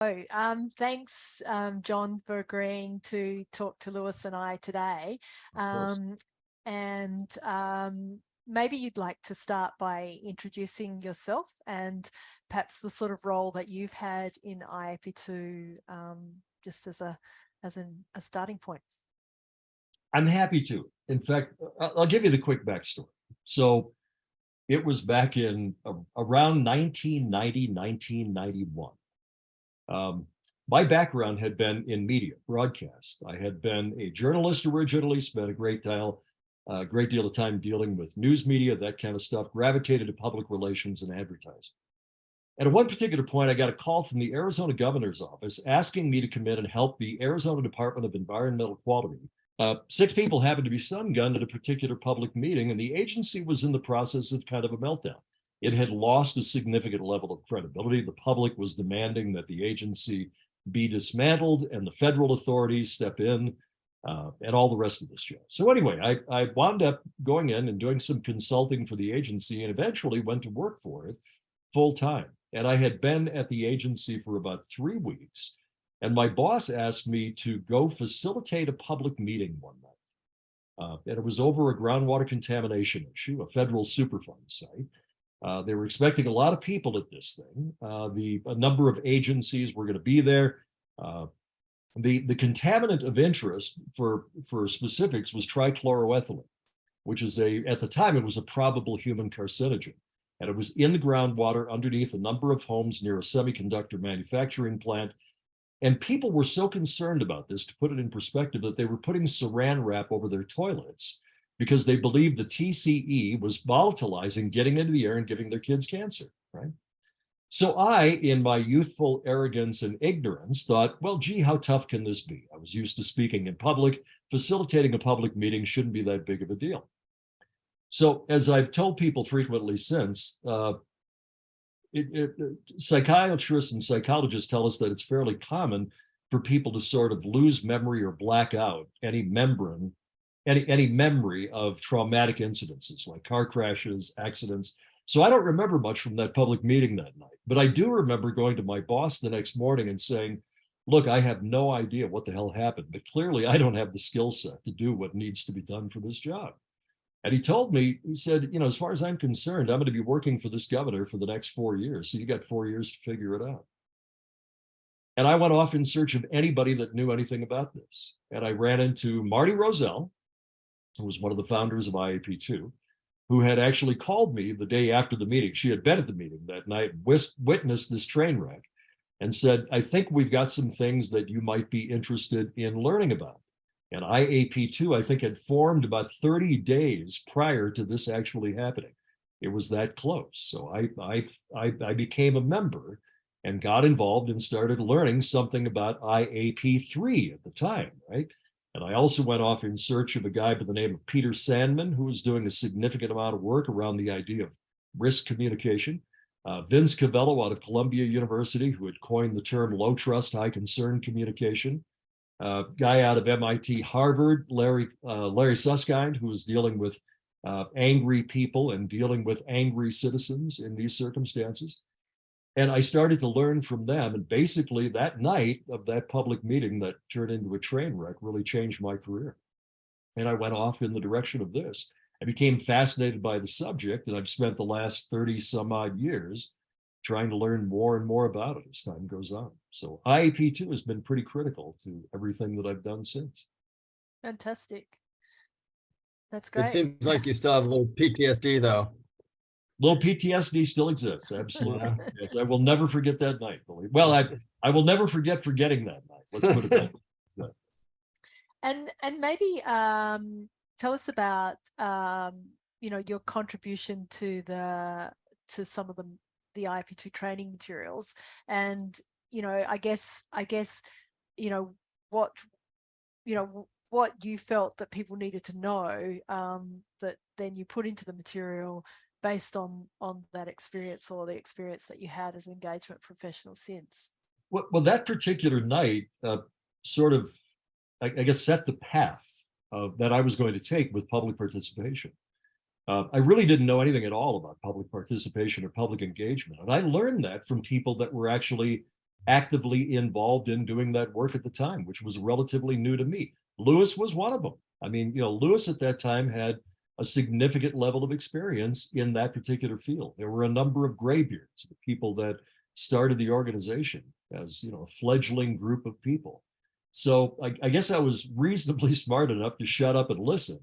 Thanks, John, for agreeing to talk to Lewis and I today. Of course. And maybe you'd like to start by introducing yourself and perhaps the sort of role that you've had in IAP2, just as a starting point. I'm happy to. In fact, I'll give you the quick backstory. So it was back in around 1990, 1991. My background had been in media, broadcast. I had been a journalist originally, spent a great deal of time dealing with news media, that kind of stuff, gravitated to public relations and advertising. And at one particular point, I got a call from the Arizona governor's office asking me to come in and help the Arizona Department of Environmental Quality. 6 people happened to be stun-gunned at a particular public meeting, and the agency was in the process of kind of a meltdown. It had lost a significant level of credibility. The public was demanding that the agency be dismantled and the federal authorities step in, and all the rest of this jazz. So anyway, I wound up going in and doing some consulting for the agency and eventually went to work for it full time. And I had been at the agency for about 3 weeks. And my boss asked me to go facilitate a public meeting one night. And it was over a groundwater contamination issue, a federal Superfund site. They were expecting a lot of people at this thing. A number of agencies were going to be there. The contaminant of interest for specifics was trichloroethylene, which is at the time, it was a probable human carcinogen. And it was in the groundwater underneath a number of homes near a semiconductor manufacturing plant. And people were so concerned about this, to put it in perspective, that they were putting saran wrap over their toilets because they believed the TCE was volatilizing, getting into the air and giving their kids cancer, right? So I, in my youthful arrogance and ignorance, thought, well, gee, how tough can this be? I was used to speaking in public. Facilitating a public meeting shouldn't be that big of a deal. So as I've told people frequently since, psychiatrists and psychologists tell us that it's fairly common for people to sort of lose memory or black out any memory of traumatic incidences like car crashes, accidents. So I don't remember much from that public meeting that night, but I do remember going to my boss the next morning and saying, look, I have no idea what the hell happened, but clearly I don't have the skill set to do what needs to be done for this job. And he told me, he said, as far as I'm concerned, I'm going to be working for this governor for the next 4 years. So you got 4 years to figure it out. And I went off in search of anybody that knew anything about this. And I ran into Marty Roselle, who was one of the founders of IAP2, who had actually called me the day after the meeting. She had been at the meeting that night, witnessed this train wreck, and said, I think we've got some things that you might be interested in learning about. And IAP2, I think, had formed about 30 days prior to this actually happening. It was that close. So I became a member and got involved and started learning something about IAP3 at the time, right? And I also went off in search of a guy by the name of Peter Sandman, who was doing a significant amount of work around the idea of risk communication. Vince Cavello out of Columbia University, who had coined the term low trust, high concern communication. Guy out of MIT, Harvard, Larry Susskind, who was dealing with angry people and dealing with angry citizens in these circumstances. And I started to learn from them. And basically that night of that public meeting that turned into a train wreck really changed my career. And I went off in the direction of this. I became fascinated by the subject, and I've spent the last 30 some odd years trying to learn more and more about it as time goes on. So IAP2 has been pretty critical to everything that I've done since. Fantastic. That's great. It seems like you still have a little PTSD though. Little PTSD still exists, absolutely. Yeah. Yes, I will never forget that night. Well, I will never forget forgetting that night. Let's put it that way. And maybe tell us about your contribution to some of the IAP2 training materials, and I guess what you felt that people needed to know, that then you put into the material based on that experience, or the experience that you had as an engagement professional since. Well, that particular night sort of, I guess, set the path that I was going to take with public participation. I really didn't know anything at all about public participation or public engagement. And I learned that from people that were actually actively involved in doing that work at the time, which was relatively new to me. Lewis was one of them. I mean, Lewis at that time had a significant level of experience in that particular field. There were a number of graybeards, the people that started the organization as, a fledgling group of people. So I guess I was reasonably smart enough to shut up and listen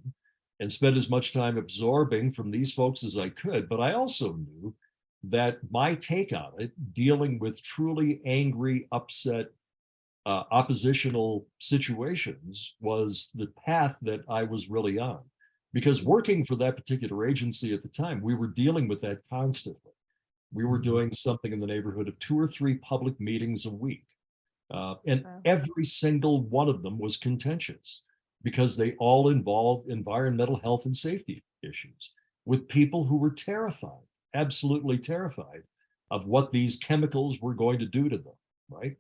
and spend as much time absorbing from these folks as I could. But I also knew that my take on it, dealing with truly angry, upset, oppositional situations, was the path that I was really on. Because working for that particular agency at the time, we were dealing with that constantly. We were doing something in the neighborhood of 2 or 3 public meetings a week. And every single one of them was contentious because they all involved environmental health and safety issues with people who were terrified, absolutely terrified of what these chemicals were going to do to them, right?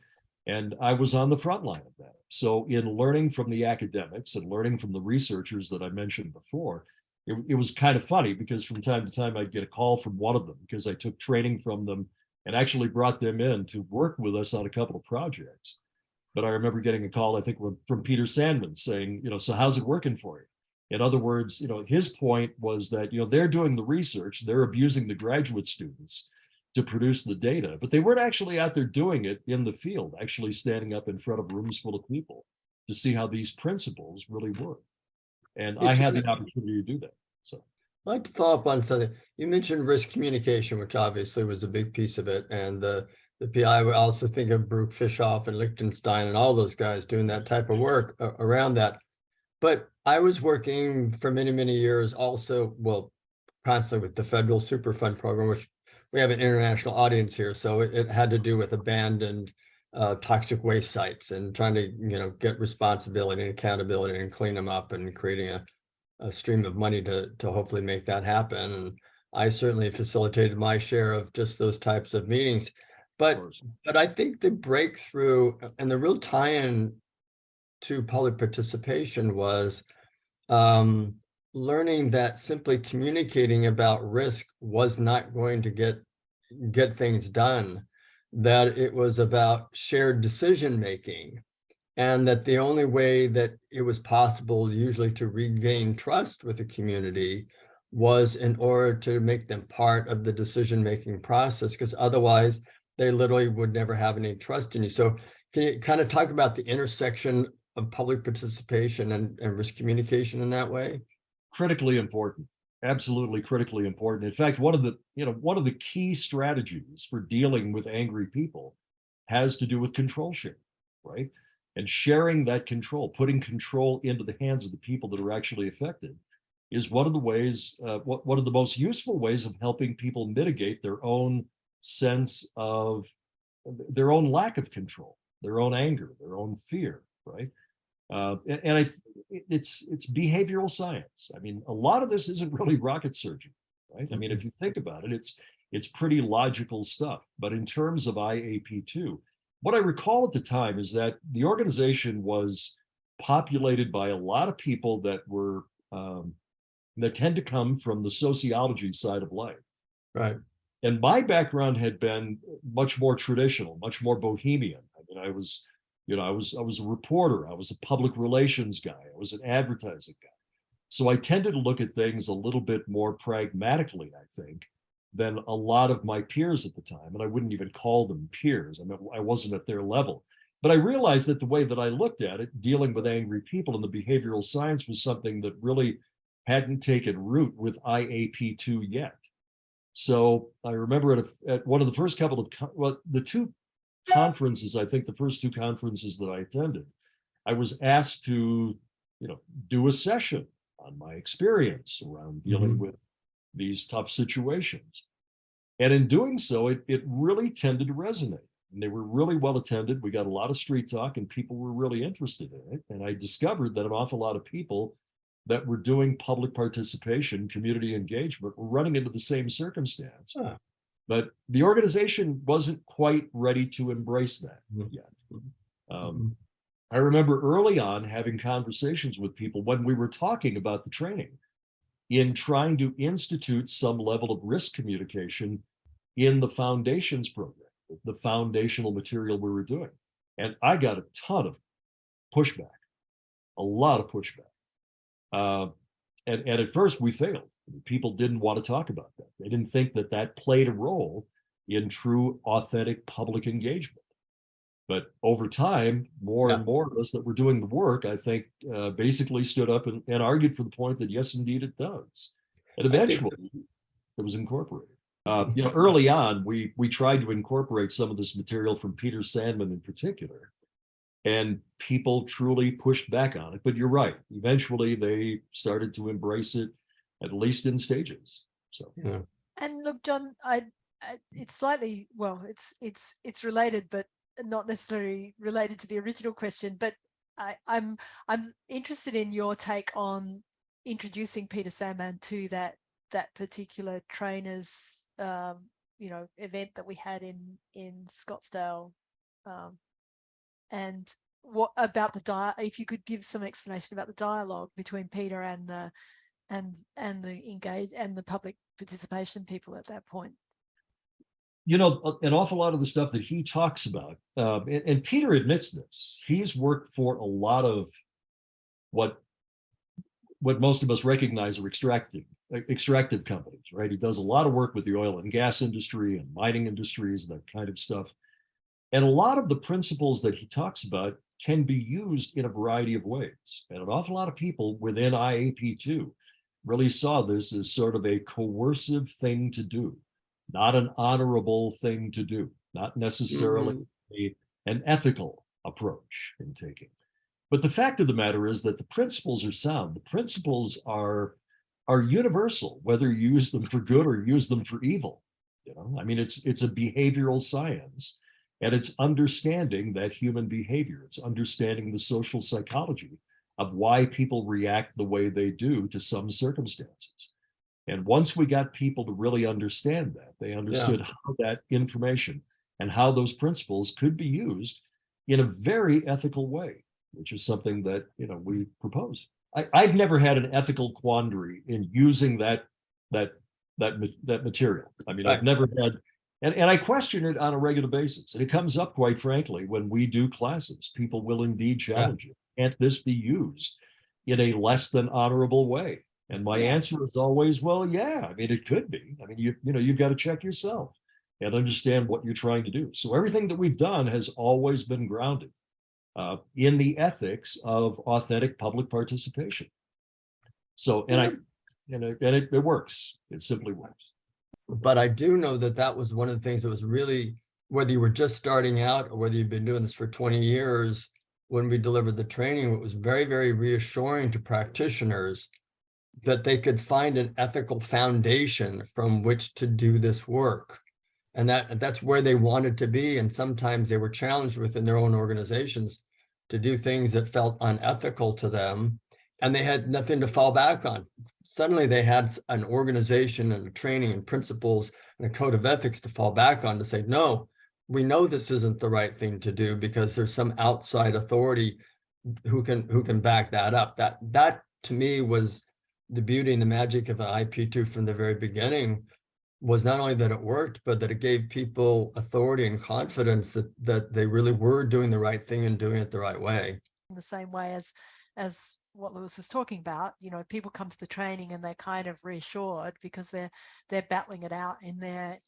And I was on the front line of that. So in learning from the academics and learning from the researchers that I mentioned before, it was kind of funny because from time to time I'd get a call from one of them because I took training from them and actually brought them in to work with us on a couple of projects. But I remember getting a call, I think, from Peter Sandman saying, so how's it working for you? In other words, his point was that, they're doing the research, they're abusing the graduate students to produce the data, but they weren't actually out there doing it in the field, actually standing up in front of rooms full of people to see how these principles really work. And I had the opportunity to do that. So I'd like to follow up on something. You mentioned risk communication, which obviously was a big piece of it. And the PI, would also think of Brooke Fischoff and Lichtenstein and all those guys doing that type of work around that. But I was working for many, many years also, well, constantly with the federal Superfund program, which we have an international audience here. So it had to do with abandoned toxic waste sites and trying to, get responsibility and accountability and clean them up and creating a stream of money to hopefully make that happen. And I certainly facilitated my share of just those types of meetings. But I think the breakthrough and the real tie-in to public participation was learning that simply communicating about risk was not going to get things done, that it was about shared decision making, and that the only way that it was possible usually to regain trust with the community was in order to make them part of the decision-making process, because otherwise they literally would never have any trust in you. So can you kind of talk about the intersection of public participation and risk communication in that way? Critically important, absolutely critically important. In fact, one of the key strategies for dealing with angry people has to do with control sharing, right? And sharing that control, putting control into the hands of the people that are actually affected, is one of the ways, one of the most useful ways of helping people mitigate their own sense of their own lack of control, their own anger, their own fear, right? It's behavioral science. I mean, a lot of this isn't really rocket surgery, right? I mean, if you think about it, it's pretty logical stuff. But in terms of IAP2, what I recall at the time is that the organization was populated by a lot of people that were that tend to come from the sociology side of life. Right. And my background had been much more traditional, much more bohemian. I mean, I was a reporter, I was a public relations guy, I was an advertising guy. So I tended to look at things a little bit more pragmatically, I think, than a lot of my peers at the time. And I wouldn't even call them peers. I mean, I wasn't at their level. But I realized that the way that I looked at it, dealing with angry people in the behavioral science, was something that really hadn't taken root with IAP2 yet. So I remember at one of the first couple of, the two conferences, I think the first 2 conferences that I attended, I was asked to, do a session on my experience around dealing with these tough situations. And in doing so, it really tended to resonate. And they were really well attended. We got a lot of street talk and people were really interested in it. And I discovered that an awful lot of people that were doing public participation, community engagement, were running into the same circumstance. But the organization wasn't quite ready to embrace that yet. I remember early on having conversations with people when we were talking about the training in trying to institute some level of risk communication in the foundations program. the foundational material we were doing. And I got a ton of pushback, a lot of pushback. And at first we failed. People didn't want to talk about that. They didn't think that that played a role in true, authentic public engagement. But over time, more and more of us that were doing the work, I think, basically stood up and argued for the point that yes, indeed, it does. And eventually, it was incorporated. Early on, we tried to incorporate some of this material from Peter Sandman in particular, and people truly pushed back on it. But you're right. Eventually, they started to embrace it, at least in stages. So, yeah. And look, John, it's slightly, well, it's related, but not necessarily related to the original question. But I'm interested in your take on introducing Peter Sandman to that particular trainers, event that we had in Scottsdale, and what about if you could give some explanation about the dialogue between Peter and the public participation people at that point. An awful lot of the stuff that he talks about, and Peter admits this, he's worked for a lot of what most of us recognize are extractive companies, right? He does a lot of work with the oil and gas industry and mining industries, that kind of stuff. And a lot of the principles that he talks about can be used in a variety of ways. And an awful lot of people within IAP2 really saw this as sort of a coercive thing to do, not an honorable thing to do, not necessarily an ethical approach in taking. But the fact of the matter is that the principles are sound. The principles are universal, whether you use them for good or use them for evil. I mean, it's a behavioral science, and it's understanding that human behavior. It's understanding the social psychology of why people react the way they do to some circumstances. And once we got people to really understand that, they understood how that information and how those principles could be used in a very ethical way, which is something that we propose. I've never had an ethical quandary in using that material. I mean, I've never had, and I question it on a regular basis. And it comes up, quite frankly, when we do classes. People will indeed challenge it. Can't this be used in a less than honorable way? And my answer is always, well, yeah. I mean, it could be. I mean, you've got to check yourself and understand what you're trying to do. So everything that we've done has always been grounded in the ethics of authentic public participation. So, it works. It simply works. But I do know that was one of the things that was really, whether you were just starting out or whether you've been doing this for 20 years, when we delivered the training, it was very, very reassuring to practitioners that they could find an ethical foundation from which to do this work. And that's where they wanted to be. And sometimes they were challenged within their own organizations to do things that felt unethical to them, and they had nothing to fall back on. Suddenly they had an organization and a training and principles and a code of ethics to fall back on to say, no, we know this isn't the right thing to do because there's some outside authority who can back that up. That to me was the beauty and the magic of IAP2 from the very beginning, was not only that it worked, but that it gave people authority and confidence that they really were doing the right thing and doing it the right way. In the same way as what Lewis was talking about, people come to the training and they're kind of reassured because they're battling it out in their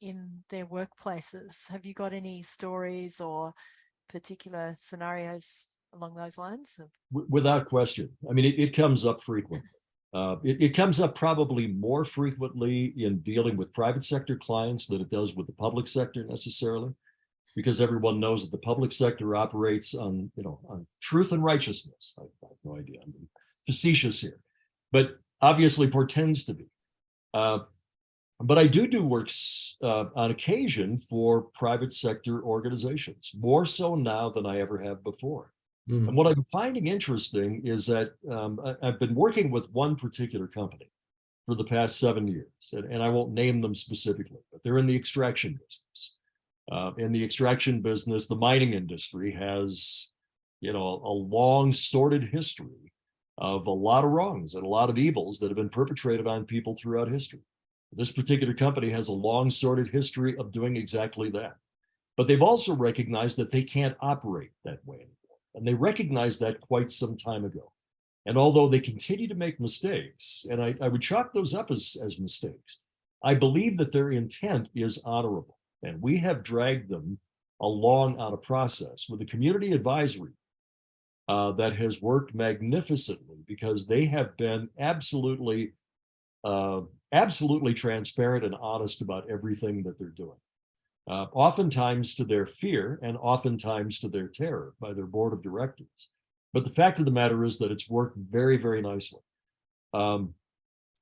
workplaces. Have you got any stories or particular scenarios along those lines? Without question. I mean, it comes up frequently. It comes up probably more frequently in dealing with private sector clients than it does with the public sector necessarily, because everyone knows that the public sector operates on truth and righteousness. I have no idea. I'm being facetious here, but obviously portends to be. But I do works on occasion for private sector organizations, more so now than I ever have before. And what I'm finding interesting is that I've been working with one particular company for the past 7 years, and I won't name them specifically, but they're in the extraction business. In the extraction business, the mining industry has, a long sordid history of a lot of wrongs and a lot of evils that have been perpetrated on people throughout history. This particular company has a long sordid history of doing exactly that. But they've also recognized that they can't operate that way anymore. And they recognized that quite some time ago. And although they continue to make mistakes, and I would chalk those up as mistakes, I believe that their intent is honorable. And we have dragged them along on a process with a community advisory that has worked magnificently, because they have been absolutely transparent and honest about everything that they're doing. Oftentimes to their fear and oftentimes to their terror by their board of directors. But the fact of the matter is that it's worked very, very nicely. And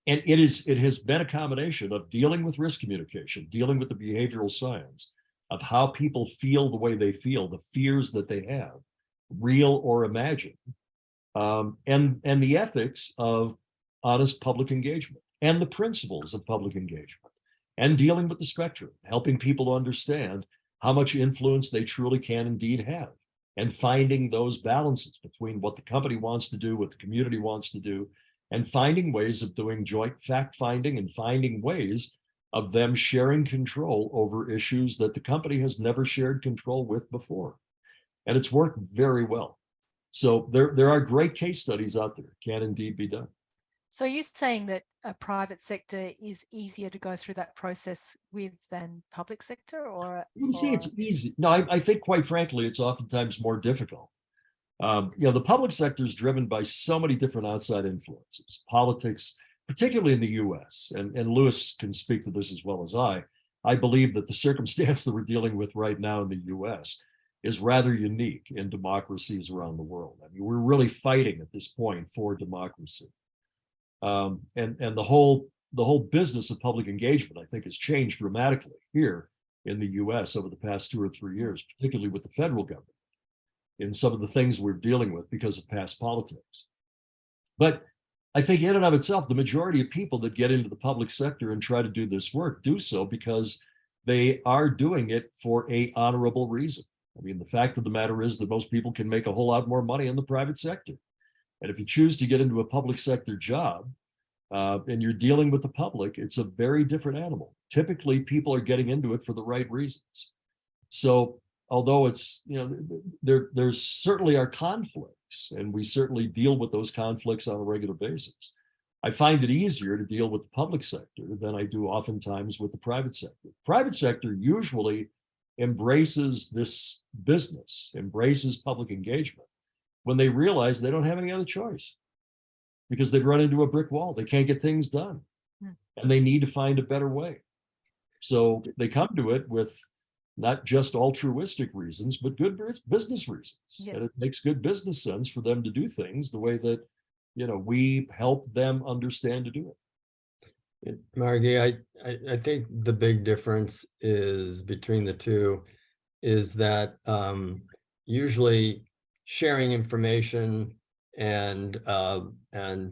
it has been a combination of dealing with risk communication, dealing with the behavioral science of how people feel the way they feel, the fears that they have, real or imagined, and the ethics of honest public engagement and the principles of public engagement, and dealing with the spectrum, helping people understand how much influence they truly can indeed have, and finding those balances between what the company wants to do, what the community wants to do, and finding ways of doing joint fact-finding and finding ways of them sharing control over issues that the company has never shared control with before. And it's worked very well. So there are great case studies out there, can indeed be done. So you're saying that a private sector is easier to go through that process with than public sector, or? You see, it's easy. No, I think quite frankly, it's oftentimes more difficult. The public sector is driven by so many different outside influences, politics, particularly in the US, and Lewis can speak to this as well as I believe that the circumstance that we're dealing with right now in the US is rather unique in democracies around the world. I mean, we're really fighting at this point for democracy. And the whole business of public engagement, I think, has changed dramatically here in the US over the past 2 or 3 years, particularly with the federal government, in some of the things we're dealing with because of past politics. But I think in and of itself, the majority of people that get into the public sector and try to do this work do so because they are doing it for an honorable reason. I mean, the fact of the matter is that most people can make a whole lot more money in the private sector. And if you choose to get into a public sector job and you're dealing with the public, it's a very different animal. Typically, people are getting into it for the right reasons. So although it's, there's certainly are conflicts, and we certainly deal with those conflicts on a regular basis, I find it easier to deal with the public sector than I do oftentimes with the private sector. Private sector usually embraces this business, embraces public engagement, when they realize they don't have any other choice, because they've run into a brick wall. They can't get things done, and they need to find a better way. So they come to it with not just altruistic reasons, but good business reasons. Yeah. And it makes good business sense for them to do things the way that, we help them understand to do it. Margie, I think the big difference is between the two is that usually sharing information and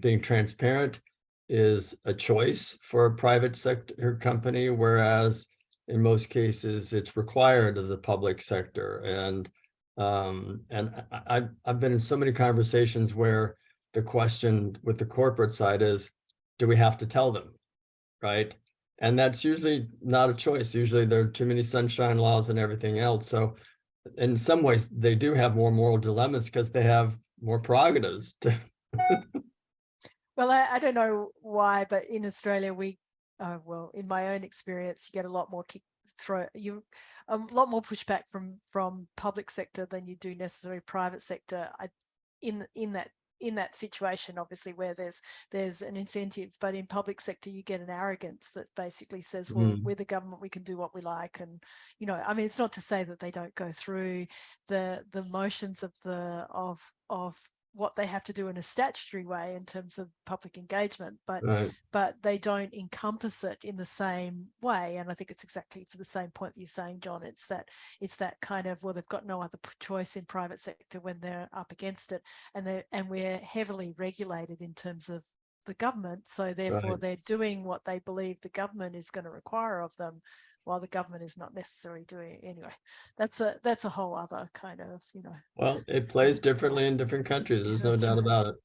being transparent is a choice for a private sector company, whereas in most cases it's required of the public sector. And I've been in so many conversations where the question with the corporate side is, do we have to tell them, right? And that's usually not a choice. Usually there are too many sunshine laws and everything else. So in some ways they do have more moral dilemmas because they have more prerogatives to Well, I don't know why, but in Australia we well, in my own experience, you get a lot more a lot more pushback from public sector than you do necessarily private sector. In that situation, obviously, where there's an incentive, but in public sector you get an arrogance that basically says, well, we're the government, we can do what we like. And I mean, it's not to say that they don't go through the motions of what they have to do in a statutory way in terms of public engagement, but right. But they don't encompass it in the same way. And I think it's exactly for the same point that you're saying, John. It's that kind of, well, they've got no other choice in private sector when they're up against it, and we're heavily regulated in terms of the government, so therefore right. They're doing what they believe the government is going to require of them, while the government is not necessarily doing it anyway. That's a whole other kind of, Well, it plays differently in different countries. There's no doubt about it.